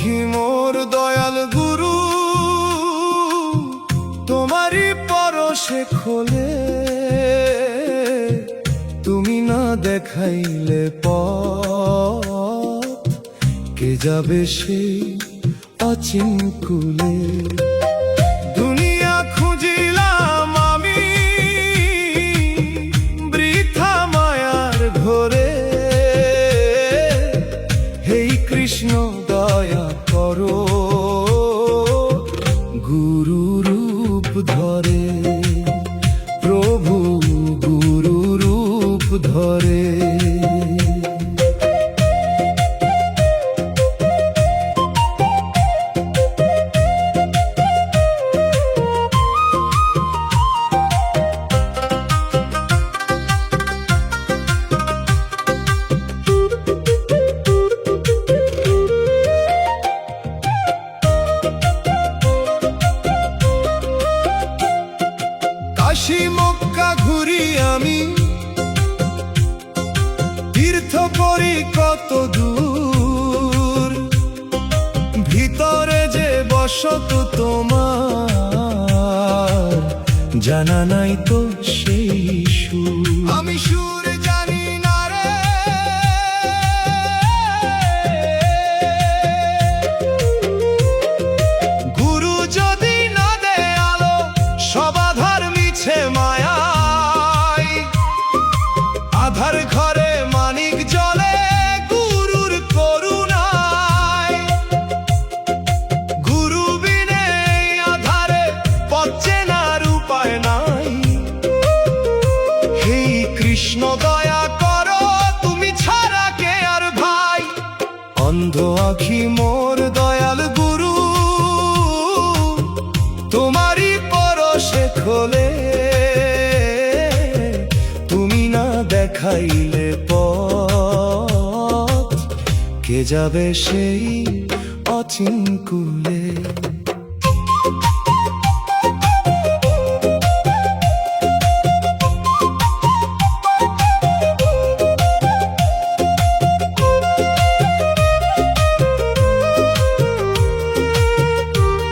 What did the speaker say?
আখি মোর দয়াল গুরু, তোমারই পরশে খোলে। তুমি না দেখাইলে পথ, কে যাবে সেই অচিন কুলে। দুনিয়া খুঁজিলাম আমি বৃথা মায়ার ঘোরে, হেই কৃষ্ণ দয়া করো, গুরু রূপ ধরে, প্রভু গুরু রূপ ধরে। কাশী মক্কা ঘুরি আমি, তীর্থ করি কত দূর, ভিতরে যে বসত তোমার, জানা নাই তো সেই সুর। আমি সুর জানি না রে, গুরু যদি না দে আলো, সব আধার মিছে মায়ায়। আধার ঘরে মানিক জ্বলে গুরুর করুণায়। গুরু বিনে আধারে পথ চেনার উপায় নাই। হে কৃষ্ণ দয়া করো, তুমি ছাড়া কে আর ভাই। অন্ধ আখি মোর দয়াল গুরু, তোমারই পরশে খোলে। তুমি না দেখাইলে পথ, কে যাবে সেই অচিন কুলে।